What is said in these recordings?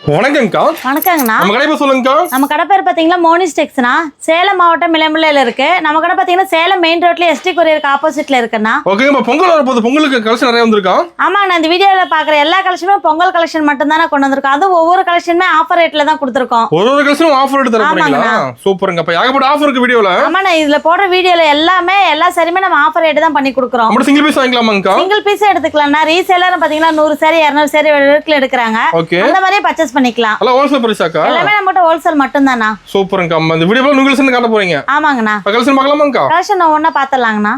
வணக்கம்க்கா. வணக்கங்கண்ணா. நம்ம கடை பேர் சொல்லுங்கக்கா. நம்ம கடை பேர் பார்த்தீங்கன்னா மோனிஸ் டெக்ஸ்னா, சேலம் மாவட்டம் இளம்பிள்ளையில இருக்கு. நம்ம கடை பார்த்தீங்கன்னா சேலம் மெயின் ரோட்ல எஸ்டி கொரியருக்கு ஆப்போசிட்ல இருக்குண்ணா. ஓகேங்க. இப்போ பொங்கல் வரப்போகுது, பொங்கலுக்கு கலெக்ஷன் நிறைய வந்திருக்கா? ஆமாங்கண்ணா, இந்த வீடியோவில் பார்க்குற எல்லா கலெக்ஷனுமே பொங்கல் கலெக்ஷன் மட்டும் தானே கொண்டு வந்திருக்கோம். அதுவும் ஒவ்வொரு கலெக்ஷனுமே ஆஃபர் ரேட்ல தான் கொடுத்துருக்கோம். ஒரு கலெக்ஷனும் ஆஃபர் ரேட் தரீங்களா? சூப்பருங்க. அப்ப ஏகப்பட்ட ஆஃபர் இருக்கு வீடியோல. ஆமாண்ணா, இதுல போடுற வீடியோல எல்லாமே எல்லா சாரியுமே நம்ம ஆஃபர் ரேட் தான் பண்ணி கொடுக்குறோம். நம்ம சிங்கிள் பீஸ் வாங்கிக்கலாமாங்கக்கா? சிங்கிள் பீஸ் எடுத்துக்கலாம்னா. ரீசேலர் பார்த்தீங்கன்னா 100 சாரி 200 சாரி வரைக்கும் எடுக்கிறாங்க. அந்த மாதிரியே பர்ச்சேஸ் பண்ணிக்கலாம். ஹோல்சேல் பிரைஸாக்கா? எல்லாமே நம்மகிட்ட ஹோல்சேல் மட்டும் தானா. சூப்பருங்க. இந்த வீடியோல நுங்கல்ஸ் காட்ட போறீங்க. ஆமாங்கண்ணா. கலெக்ஷன் பார்க்கலாமாங்கக்கா? கலெக்ஷன் ஒண்ணா பார்த்தலாங்கண்ணா.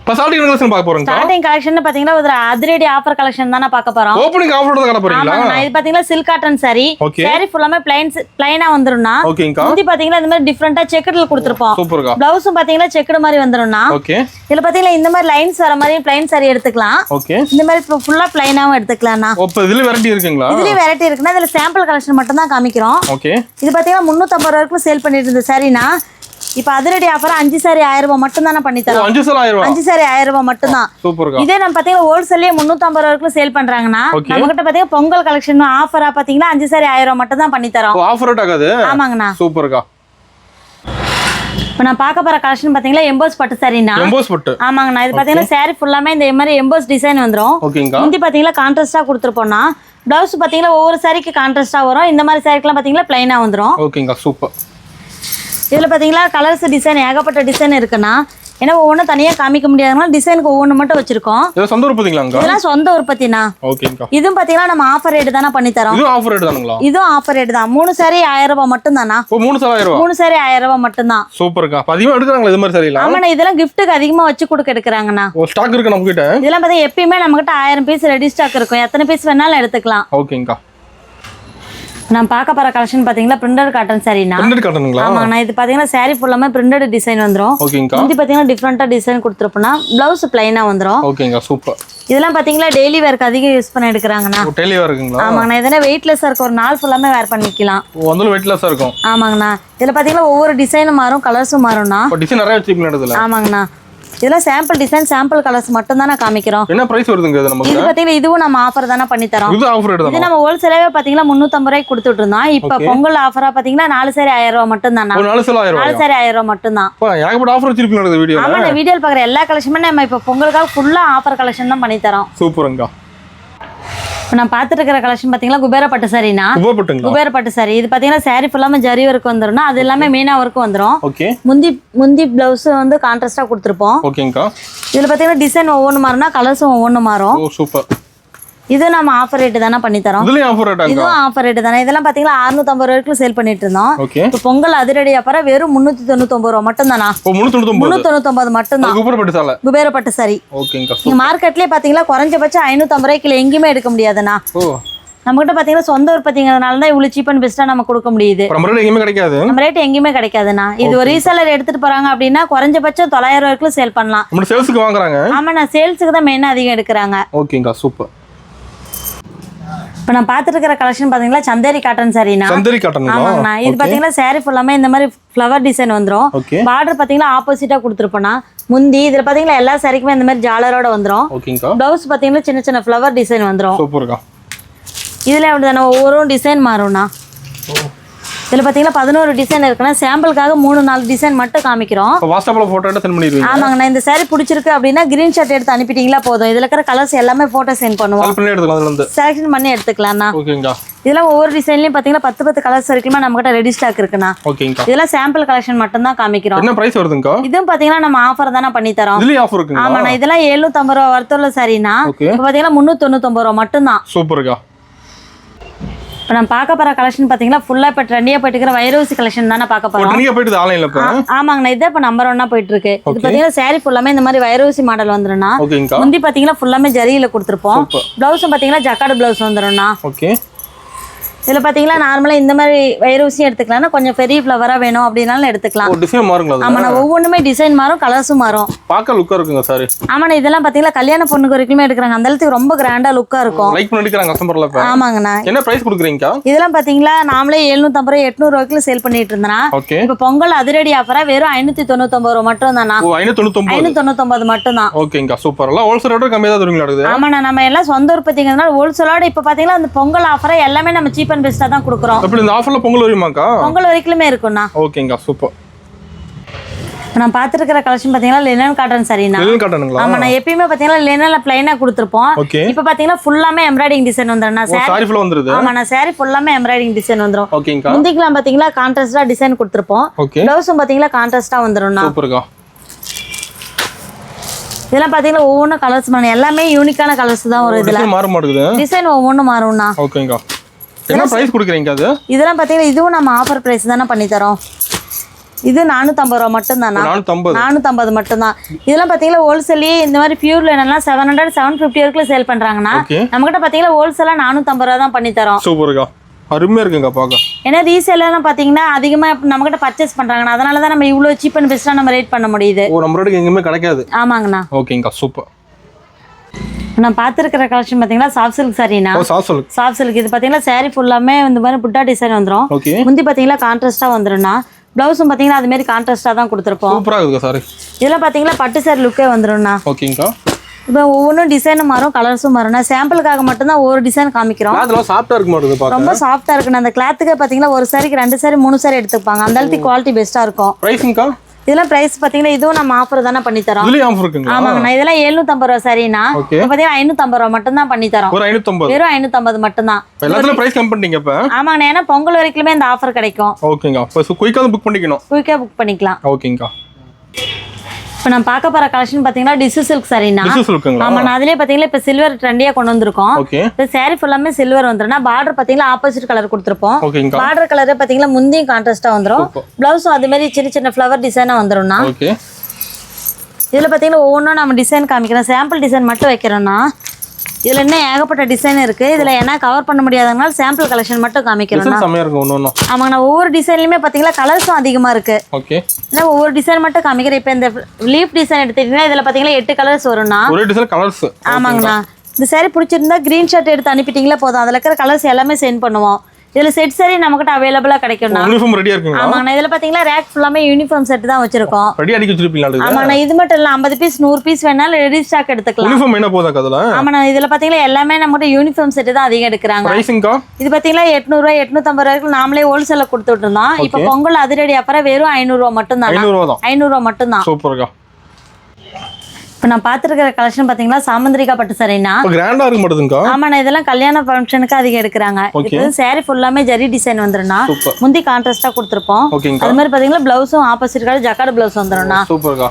ஸ்டார்டிங் கலெக்ஷன் பார்க்க போறோம். ஸ்டார்டிங் கலெக்ஷன் பாத்தீங்கன்னா ஒரு அதிரடி ஆஃபர் கலெக்ஷன் தான பார்க்க போறோம். ஓபனிங் ஆஃபரோட காட்ட போறீங்களா? ஆமாங்க. இது பாத்தீங்கன்னா சில்க் காட்டன் saree. saree ஃபுல்லாமே ப்ளைனா வந்துரும்னா. ஓகேங்கா. முந்தி பாத்தீங்கன்னா இந்த மாதிரி டிஃபரண்டா செக்கட்ல கொடுத்திருப்போம். சூப்பர்க்கா. ப்ளவுஸும் பாத்தீங்கன்னா செக்கட் மாதிரி வந்துரும்னா. ஓகே. இதுல பாத்தீங்கன்னா இந்த மாதிரி லைன்ஸ் வர மாதிரி ப்ளைன் saree எடுத்துக்கலாம். ஓகே. இந்த மாதிரி ஃபுல்லா ப்ளைனாவும் எடுத்துக்கலாம்னா. ஓ, இதுல வெரைட்டி இருக்குங்களா? இதுல வெரைட்டி இருக்குனா. இதுல சாம்பிள் கலெக்ஷன் மட்டும் தான் காமிக்கிறோம். ஓகே. இது பாத்தீங்கன்னா 350 வரைக்கும் சேல் பண்ணிட்டு இருந்த சாரினா இப்ப அதிரடி ஆஃபர் 5 சாரி 1000 ரூபாய் மட்டும் தான பண்ணி தரோம். 5 சாரி 1000 ரூபாய். 5 சாரி 1000 ரூபாய் மட்டும் தான். சூப்பர்க்கா. இதே நம்ம பாத்தீங்கன்னா ஹோல்சேல்லே 350 வரைக்கும் சேல் பண்றாங்கனா நம்ம கிட்ட பாத்தீங்கன்னா பொங்கல் கலெக்ஷன் ஆஃபரா பாத்தீங்கன்னா 5 சாரி 1000 ரூபாய் மட்டும் தான் பண்ணி தரோம். ஆஃபர் ரேட் ஆகாது. ஆமாங்கண்ணா. சூப்பர்க்கா. இப்போ நான் பார்க்க போற கலெக்ஷன் பாத்தீங்கன்னா எம்போஸ் பட்டு சாரினா. எம்போஸ் பட்டு. ஆமாங்கண்ணா. இது பாத்தீங்கன்னா சாரி ஃபுல்லாமே இந்த மாதிரி எம்போஸ் டிசைன் வந்துரும். ஓகேங்கா. முந்தி பாத்தீங்கன்னா கான்ட்ராஸ்டா கொடுத்துருப்போம்னா. ப்ளவுஸ் பாத்தீங்கன்னா ஒவ்வொரு சாரிக்கு கான்ட்ராஸ்டா வரும். இந்த மாதிரி சாரிக்குலாம் பாத்தீங்கன்னா ப்ளைனா வந்துரும். ஓகேங்கா. சூப்பர். இதுல பாத்தீங்கன்னா கலர்ஸ் டிசைன் ஏகப்பட்ட டிசைன் இருக்குன்னா. ஏன்னா ஒவ்வொன்றும் தனியா காமிக்க முடியாதனால டிசைனுக்கு ஒவ்வொன்று மட்டும் வச்சிருக்கோம். இதெல்லாம் சொந்த உற்பத்திங்களாங்க? இதெல்லாம் சொந்த உற்பத்தினா. ஓகேங்கா. இதுவும் பாத்தீங்கன்னா நம்ம ஆஃபர் ரேட் தானே பண்ணி தரோம். இதுவும் ஆஃபர் ரேட் தானுங்களா? இதுவும் ஆஃபர் ரேட் தான். 3 சாரி 1000 ரூபாய் மட்டும் தானா. ஓ, 3 சாரி 1000 ரூபாய். 3 சாரி 1000 ரூபாய் மட்டும் தான். சூப்பர்க்கா. அதிகமா எடுக்கறாங்களா இது மாதிரி சாரிலாம்? ஆமாண்ணா, இதெல்லாம் கிஃப்ட்டுக்கு அதிகமா வச்சு கொடுக்க எடுக்கறாங்கண்ணா. ஓ, ஸ்டாக் இருக்கு நம்ம கிட்ட. இதெல்லாம் பாத்தீங்கன்னா எப்பயுமே நம்ம கிட்ட 1000 பீஸ் ரெடி ஸ்டாக் இருக்கும். எத்தனை பீஸ் வேணாலும் எடுத்துக்கலாம். ஓகேங்கா. நான் பார்க்க போற கலெக்ஷன் பாத்தீங்கன்னா பிரிண்டட் காட்டன் சாரினா. பிரிண்டட் காட்டனுங்களா? ஆமாண்ணா. இது பாத்தீங்கன்னா சாரி ஃபுல்லாமே பிரிண்டட் டிசைன் வந்துரும். ஓகேங்கா. இது பாத்தீங்கன்னா டிஃபரண்டா டிசைன் கொடுத்துருப்போம்னா ப்ளவுஸ் ப்ளைனா வந்துரும். ஓகேங்கா. சூப்பர். இதெல்லாம் பாத்தீங்கன்னா டெய்லி வேர்க்கு அதிகம் யூஸ் பண்ண எடுக்கறாங்கண்ணா. டெய்லி வேர் இருக்குங்களா? ஆமாங்கண்ணா. இதெல்லாம் வெயிட்லெஸ்ஸா இருக்கும். ஒரு நாள் ஃபுல்லாமே வேர் பண்ணிக்கலாம். ஓ, அதுல வெயிட்லெஸ்ஸா இருக்கும். ஆமாங்கண்ணா. இதுல பாத்தீங்கன்னா ஒவ்வொரு டிசைனும் மாறும், கலர்ஸும் மாறும்னா. டிசைன் நிறைய வச்சிருக்கீங்க இதுல. ஆமாங்கண்ணா. இதெல்லாம் சாம்பிள் டிசைன் சாம்பிள் கலர்ஸ் மட்டும் தானே காமிக்கிறோம். என்ன பிரைஸ் வருதுங்க இது நமக்கு? இது பாத்தீங்கன்னா இதுவும் நம்ம ஆஃபர் தானே பண்ணி தரோம். இது ஆஃபர் ரேட் தான். இது நம்ம ஹோல்சேலாவே பாத்தீங்கன்னா 350 ரூபாய்க்கு கொடுத்துட்டு இருந்தோம். இப்ப பொங்கல் ஆஃபரா பாத்தீங்கன்னா 4 சாரி 1000 ரூபாய் மட்டும் தானா. 4 சாரி 1000 ரூபாய். 4 சாரி 1000 ரூபாய் மட்டும் தான். பா, ஏகப்பட்ட ஆஃபர் வச்சிருக்கீங்க இந்த வீடியோல. ஆமா, இந்த வீடியோல பாக்குற எல்லா கலெக்ஷனுமே நம்ம இப்ப பொங்கலுக்காக ஃபுல்லா ஆஃபர் கலெக்ஷன் தான் பண்ணி தரோம். சூப்பர்ங்க. இப்போ நான் பார்த்துட்டு இருக்கிற கலெக்ஷன் பார்த்தீங்கன்னா குபேர பட்டு சாரினா. குபேர பட்டு சாரி. இது பார்த்தீங்கன்னா சாரி ஃபுல்லாமே ஜரி ஒர்க் வந்துரும்னா. அது எல்லாமே மீனா ஒர்க் வந்துரும். ஓகே. முந்தி ப்ளவுஸ் வந்து கான்ட்ராஸ்டா கொடுத்துருப்போம். ஓகேங்கா. இதுல பார்த்தீங்கன்னா டிசைன் ஒவ்வொன்று மாறும்னா கலர்ஸும் ஒவ்வொன்று மாறும். ஓ, சூப்பர். இது நம்ம ஆஃபர் ரேட் தானே பண்ணி தரோம். இதுலயும் ஆஃபர் ரேட். இதுவும் ஆஃபர் ரேட் தானே. இதெல்லாம் பார்த்தீங்கன்னா 650 வரைக்கும் சேல் பண்ணிட்டு இருந்தோம். ஓகே. இப்போ பொங்கல் அதிரடி அப்புறம் வெறும் 399 ரூபாய் மட்டும் தானா. ஓ, 399 மட்டும் தான். குபேர பட்டு சாரி. குபேர பட்டு சாரி. ஓகேங்கா. நீங்க மார்க்கெட்லயே பாத்தீங்கன்னா குறைஞ்சபட்சம் 550 ரூபாய்க்கு எங்கேயுமே எடுக்க முடியாதுண்ணா. ஓ, நம்ம கிட்ட பாத்தீங்கன்னா சொந்த உற்பத்திங்கிறதுனால தான் இவ்வளவு சீப் அண்ட் பெஸ்டா நம்ம கொடுக்க முடியுது. நம்ம ரேட் எங்கேயுமே கிடைக்காது. நம்ம ரேட் எங்கேயுமே கிடைக்காதுண்ணா. இது ஒரு ரீசெல்லர் எடுத்துட்டு போறாங்க அப்படின்னா குறைஞ்சபட்சம் 900 வரைக்கும் சேல் பண்ணலாம். நம்ம சேல்ஸ்க்கு வாங்குறாங்க. ஆமாண்ணா, சேல்ஸுக்கு தான் மெயினா அதிகம் எடுக்கிறாங்க. ஓகேங்கா. சூப்பர். இப்போ நான் பார்த்துட்டு இருக்கிற கலெக்ஷன் பாத்தீங்கன்னா சந்தேரி காட்டன் சாரினா. சந்தேரி காட்டன். ஆமாங்கண்ணா. இது பாத்தீங்கன்னா சாரி ஃபுல்லாமே இந்த மாதிரி ஃப்ளவர் டிசைன் வந்துரும். பார்டர் பாத்தீங்கன்னா ஆப்போசிட்டா கொடுத்துருப்போம்னா. முந்தி இதுல பாத்தீங்கன்னா எல்லா சாரிக்குமே இந்த மாதிரி ஜாலரோட வந்துரும். ஓகேங்கா. ப்ளவுஸ் பாத்தீங்கன்னா சின்ன சின்ன ஃப்ளவர் டிசைன் வந்துரும். சூப்பர்க்கா. இதுல அப்படிதானே ஒவ்வொரு டிசைன் மாறும்னா. இதுல பாத்தீங்கன்னா 11 டிசைன் இருக்குன்னா சாம்பிளுக்காக 3-4 டிசைன் மட்டும் காமிக்கிறோம். வாட்ஸ்அப்ல போட்டோ எடுத்து சென்ட் பண்ணிடுவீங்க. ஆமாங்கண்ணா. இந்த சாரி பிடிச்சிருக்கு அப்படின்னா கிரீன் ஷாட் எடுத்து அனுப்பிட்டீங்களா போதும். இதுல இருக்கிற கலர்ஸ் எல்லாமே போட்டோ சென்ட் பண்ணுவோம். செலக்ட் பண்ணி எடுத்துக்கலாம். அதுல இருந்து செலக்ஷன் பண்ணி எடுத்துக்கலாம்ண்ணா. ஓகேங்கா. இதெல்லாம் ஒவ்வொரு டிசைன்லயும் பாத்தீங்கன்னா 10 கலர்ஸ் வரைக்கும் நம்ம கிட்ட ரெடி ஸ்டாக் இருக்குண்ணா. ஓகேங்கா. இதெல்லாம் சாம்பிள் கலெக்ஷன் மட்டும் தான் காமிக்கிறோம். என்ன பிரைஸ் வருதுங்கா? இதுவும் பாத்தீங்கன்னா நம்ம ஆஃபர் தானே பண்ணி தரோம். இதுலயும் ஆஃபர் இருக்குங்க. ஆமாண்ணா. இதெல்லாம் 750 ரூபாய் வர்த்துள்ள சாரினா. இப்போ பாத்தீங்கன்னா 399 ரூபாய் மட்டும் தான். சூப்பர்க்கா. இப்போ நான் பார்க்க போற கலெக்ஷன் பாத்தீங்கன்னா ஃபுல்லா இப்போ ட்ரெண்டியா போயிட்டு இருக்கிற வைரவுசி கலெக்ஷன் தானே பார்க்க போறோம். ட்ரெண்டியா போயிட்டு ஆன்லைன்ல இப்ப. ஆமாங்கண்ணா. இது இப்போ நம்பர் 1 போயிட்டு இருக்கு. இது பாத்தீங்கன்னா சாரி ஃபுல்லாமே இந்த மாதிரி வைரவுசி மாடல் வந்துரும்னா. ஓகேங்கா. முந்தி பாத்தீங்கன்னா ஃபுல்லாமே ஜரியில கொடுத்துருப்போம். ப்ளவுஸும் பாத்தீங்கன்னா ஜக்கார்டு ப்ளவுஸ் வந்துரும்னா. ஓகே. இதுல பாத்தீங்களா நார்மலா இந்த மாதிரி வயிறு ஊசியும் எடுத்துக்கலாம், கொஞ்சம் பெரிய ஃப்ளவரா வேணும் அப்படினாலும் எடுத்துக்கலாம். டிசைன் மாறுங்களா? ஆமாண்ணா, ஒவ்வொன்றுமே டிசைன் மாறும், கலர்ஸும் மாறும். பார்க்க லுக்கா இருக்குங்க சாரி. ஆமாண்ணா, இதெல்லாம் பாத்தீங்களா கல்யாண பொண்ணுக்கு வரைக்குமே எடுக்கிறாங்க, அந்த அளவுக்கு ரொம்ப கிராண்டா லுக்கா இருக்கும். லைக் பண்ணி எடுக்கிறாங்க கஸ்டமர்ல. ஆமாங்கண்ணா. என்ன பிரைஸ் கொடுக்குறீங்க? இதெல்லாம் பாத்தீங்களா நாமளே 750 800 ரூபாய்க்கு சேல் பண்ணிட்டு இருந்தனா, இப்ப பொங்கல் அதிரடி ஆஃபரா வெறும் 599 ரூபாய் மட்டும் தானா. 599 மட்டும் தான். ஓகேங்க, சூப்பர். ஹோல்சேல் ரேட் கம்மியா தான் தருவீங்களா? ஆமாண்ணா, நம்ம எல்லாம் சொந்த உற்பத்திங்கிறதுனால ஹோல்சேலோட இப்ப பாத்தீங்களா அந்த பொங்கல் ஆஃபரா எல்லாமே நம்ம சீப் அண்ட் பெஸ்டா தான் கொடுக்குறோம். அப்படி இந்த ஆஃபர்ல பொங்கல் வரைக்குமாக்கா? பொங்கல் வரைக்குமே இருக்கும்ண்ணா. ஓகேங்க, சூப்பர். நான் பாத்துருக்கிற கலெக்ஷன் பாத்தீங்கன்னா லினன் காட்டன் சரினா. லினன் காட்டனுங்களா? ஆமா, நான் எப்பயுமே பாத்தீங்கன்னா லினன்ல ப்ளைனா கொடுத்துருப்போம். இப்போ பாத்தீங்கன்னா ஃபுல்லாமே எம்ப்ராய்டிங் டிசைன் வந்துரும். சாரி ஃபுல்லா வந்துருது. ஆமா, நான் சாரி ஃபுல்லாமே எம்ப்ராய்டிங் டிசைன் வந்துரும். ஓகேங்கா. முந்திக்கலாம் பாத்தீங்கன்னா கான்ட்ராஸ்டா டிசைன் கொடுத்துருப்போம். ப்ளவுஸும் பாத்தீங்கன்னா கான்ட்ராஸ்டா வந்துரும்ண்ணா. சூப்பர்க்கா. இதெல்லாம் பாத்தீங்கன்னா ஒவ்வொன்றும் கலர்ஸ் மாறும், எல்லாமே யூனிக்கான கலர்ஸ் தான் வரும். இதுல மாற மாட்டேங்குது, டிசைன் ஒவ்வொன்றும் மாறும்ண்ணா. ஓகேங்கா. என்ன பிரைஸ் கொடுக்குறீங்க அது? இதெல்லாம் பாத்தீங்கன்னா இதுவும் நம்ம ஆஃபர் பிரைஸ் தானே பண்ணி தரோம். இது 450 ரூபா மட்டும் தானா? 450 மட்டும் தான். இதெல்லாம் பாத்தீங்கன்னா ஹோல்சேலி இந்த மாதிரி பியூர்ல என்னன்னா 700 750 வரைக்கும் சேல் பண்றாங்கன்னா, நம்ம கிட்ட பாத்தீங்கன்னா ஹோல்சேலா 450 ரூபா தான் பண்ணி தரோம். சூப்பர்க்கா, அருமையா இருக்குங்க பாக்க. ஏன்னா ரீசேலர்லாம் பாத்தீங்கன்னா அதிகமா நம்ம கிட்ட பர்ச்சேஸ் பண்றாங்க, அதனால தான் நம்ம இவ்வளவு சீப் அண்ட் பெஸ்டா நம்ம ரேட் பண்ண முடியுது. நம்ம ரேட்டுக்கு எங்கயுமே கிடைக்காது. ஆமாங்கண்ணா. ஓகேங்கா, சூப்பர். நான் பாத்துருக்கிற கலெக்ஷன் பாத்தீங்கன்னா சாஃப்ட் சில்க் சாரினா. சாஃப்ட் சில்க் இது பாத்தீங்கன்னா சாரி ஃபுல்லாமே இந்த மாதிரி புட்டா டிசைன் வந்துரும். முந்தி பாத்தீங்கன்னா கான்ட்ராஸ்டா வந்துரும்னா, பிளவுஸும் பாத்தீங்கன்னா அது மாதிரி கான்ட்ராஸ்டா தான் கொடுத்துருப்போம். சூப்பரா இருக்கு சாரி. இதெல்லாம் பாத்தீங்கன்னா பட்டு சாரி லுக்கே வந்துரும்னா. ஓகேங்கா. இப்போ ஒவ்வொன்றும் டிசைனும் மாறும், கலர்ஸும் மாறும். நான் சாம்பிளுக்காக மட்டும் தான் ஒரு டிசைன் காமிக்கிறோம். அதெல்லாம் சாஃப்ட்டா இருக்கு மாட்டேங்குது பாக்க. ரொம்ப சாஃப்ட்டா இருக்கு. அந்த கிளாத்துக்கு பாத்தீங்கன்னா ஒரு சாரிக்கு 2 சாரி 3 சாரி எடுத்துப்பாங்க, அந்த அளவுக்கு குவாலிட்டி பெஸ்டா இருக்கும். பிரைஸிங்கா? இதெல்லாம் பிரைஸ் பாத்தீங்கன்னா இதுவும் நம்ம ஆஃபர் தானே பண்ணி தரோம். இதுலயே ஆஃபர் இருக்குங்க. ஆமாங்கண்ணா, இதெல்லாம் 750 ரூபாய் சரினா. இப்போ பாத்தீங்கன்னா 550 ரூபாய் மட்டும் தான் பண்ணி தரோம். ஒரு 550, வெறும் 550 மட்டும் தான். எல்லாத்துல பிரைஸ் கம் பண்ணிட்டீங்க இப்ப? ஆமாங்கண்ணா, ஏன்னா பொங்கல் வரைக்குமே இந்த ஆஃபர் கிடைக்கும். ஓகேங்க, அப்ப குயிக்கா புக் பண்ணிக்கணும். குயிக்கா புக் பண்ணிக்கலாம். ஓகேங்க. இப்போ நான் பார்க்க போற கலெக்ஷன் பாத்தீங்கன்னா டிஷ்யூ சில்க் சரினா. ஆமா, நான் அதுலயே பாத்தீங்கன்னா இப்ப சில்வர் ட்ரெண்டியா கொண்டு வந்திருக்கோம். இந்த சாரி ஃபுல்லாமே சில்வர் வந்துரும்னா, பார்டர் பாத்தீங்கன்னா ஆப்போசிட் கலர் கொடுத்துருப்போம். பார்டர் கலர் பாத்தீங்கன்னா முந்தியும் கான்ட்ராஸ்டா வந்துரும், பிளவுஸும் அது மாதிரி சின்ன சின்ன ஃப்ளவர் டிசைனா வந்துரும்னா. இதுல பாத்தீங்கன்னா ஒவ்வொன்றும் நம்ம டிசைன் காமிக்கிறோம், சாம்பிள் டிசைன் மட்டும் வைக்கிறோம்னா. இதுல இன்னும் ஏகப்பட்ட டிசைன் இருக்கு, இதுல என்ன கவர் பண்ண முடியாதனால சாம்பிள் கலெக்ஷன் மட்டும் காமிக்கிறோம். ஆமாங்க, நான் ஒவ்வொரு டிசைன்லயுமே பாத்தீங்கன்னா கலர்ஸும் அதிகமா இருக்கு. ஒவ்வொரு டிசைன் மட்டும் காமிக்கிறேன். இப்ப இந்த லீஃப் டிசைன் எடுத்துட்டீங்கன்னா இதுல பாத்தீங்கன்னா 8 கலர்ஸ் வரும்னா. ஆமாங்கண்ணா, இந்த சாரி பிடிச்சிருந்தா கிரீன் ஷர்ட் எடுத்து அனுப்பிட்டீங்களா போதும், அதுல இருக்கிற கலர்ஸ் எல்லாமே சென்ட் பண்ணுவோம். இதுல செட் சாரி நமக்கிட்ட அவைலபிளா கிடைக்கும்னா. யூனிஃபார்ம் ரெடியா இருக்குங்க. ஆமாங்க, இதுல பாத்தீங்கன்னா ரேக் ஃபுல்லாமே யூனிஃபார்ம் செட் தான் வச்சிருக்கோம். ரெடி அடிக்க வச்சிருப்பீங்களா? ஆமாங்க, இது மட்டும் இல்ல 50 பீஸ் 100 பீஸ் வேணாலும் ரெடி ஸ்டாக் எடுத்துக்கலாம். யூனிஃபார்ம் என்ன போதா அதுல? ஆமாங்க, இதுல பாத்தீங்கன்னா எல்லாமே நம்மகிட்ட யூனிஃபார்ம் செட் தான் அதிகம் எடுக்கறாங்க. பிரைசிங்கா? இது பாத்தீங்கன்னா 800 ரூபாய் 850 ரூபாய்க்கு நாமளே ஹோல்சேல்ல கொடுத்துட்டு இருந்தோம். இப்போ பொங்கல் அதிரடி அப்புறம் வெறும் 500 ரூபாய் மட்டும் தான். 500 ரூபாய் மட்டும் தான். சூப்பர்க்கா. இப்போ நான் பாத்துருக்கிற கலெக்ஷன் பாத்தீங்கன்னா சாமந்திரிகா பட்டு சரினா. கிராண்டா இருக்கு மாட்டேங்குதுங்க. ஆமா, நான் இதெல்லாம் கல்யாண ஃபங்க்ஷனுக்கு அதிகம் எடுக்கறாங்க. இது சாரி ஃபுல்லாமே ஜரி டிசைன் வந்துரும்னா, முந்தி கான்ட்ராஸ்டா கொடுத்துருப்போம். அது மாதிரி பாத்தீங்கன்னா பிளவுஸும் ஆப்போசிட் கலர் ஜக்கார்ட் பிளவுஸ் வந்துரும்னா. சூப்பர்க்கா.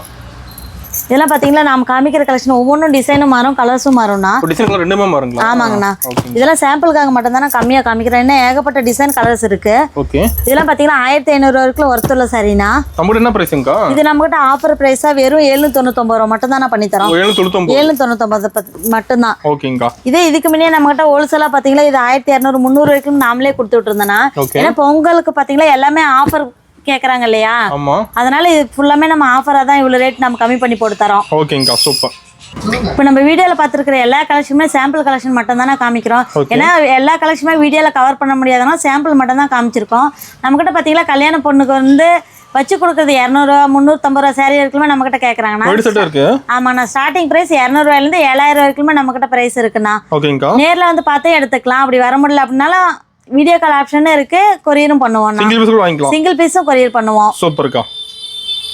இதெல்லாம் பாத்தீங்கன்னா நாம காமிக்கிற கலெக்ஷன் ஒவ்வொன்றும் டிசைனும் மாறும், கலர்ஸும் மாறும்னா. டிசைன் ரெண்டுமே மாறுங்களா? ஆமாங்கண்ணா, இதெல்லாம் சாம்பிளுக்காக மட்டும் தான் நான் கம்மியா காமிக்கிறேன், இன்னும் ஏகப்பட்ட டிசைன் கலர்ஸ் இருக்கு. இதெல்லாம் பாத்தீங்கன்னா 1500 வரைக்கும் ஒர்த்துள்ள சரினா. நம்மகிட்ட என்ன பிரைஸ்ங்கா? இது நம்மகிட்ட ஆஃபர் பிரைஸா வெறும் 799 ரூபாய் மட்டும் தான் நான் பண்ணி தரோம். 799 மட்டும் தான். ஓகேங்கா. இதே இதுக்கு முன்னே நம்மகிட்ட ஹோல்சேலா பாத்தீங்கன்னா இது 1200 300 வரைக்கும் நாமளே கொடுத்துட்டு இருந்தேன்னா, ஏன்னா பொங்கலுக்கு பாத்தீங்கன்னா எல்லாமே ஆஃபர் கேக்குறாங்க இல்லையா, அதனால இது ஃபுல்லாமே நம்ம ஆஃபரா தான் இவ்வளவு ரேட் நம்ம கம்மி பண்ணி போட்டு தரோம். ஓகேங்கா, சூப்பர். இப்போ நம்ம வீடியோல பாத்துருக்கிற எல்லா கலெக்ஷனுமே சாம்பிள் கலெக்ஷன் மட்டும் தானே காமிக்கிறோம். ஏன்னா எல்லா கலெக்ஷனுமே வீடியோல கவர் பண்ண முடியாதனால சாம்பிள் மட்டும் தான் காமிச்சிருக்கோம். நம்மகிட்ட பாத்தீங்கன்னா கல்யாண பொண்ணுக்கு வந்து வச்சு கொடுக்குறது 200 ரூபா 350 ரூபா சாரி வரைக்குமே நம்ம கிட்ட கேக்குறாங்கண்ணா. ஆமாண்ணா, ஸ்டார்டிங் பிரைஸ் 200 ரூபாயில இருந்து 7000 வரைக்குமே நம்ம கிட்ட பிரைஸ் இருக்குண்ணா. நேர்ல வந்து பார்த்தே எடுத்துக்கலாம், அப்படி வர முடியல அப்படின்னாலும் வீடியோ கால் ஆப்ஷன் இருக்கு, கொரியரும் பண்ணுவோம். சிங்கிள் பீஸும் கொரியர் பண்ணுவோம். சூப்பர்க்கா.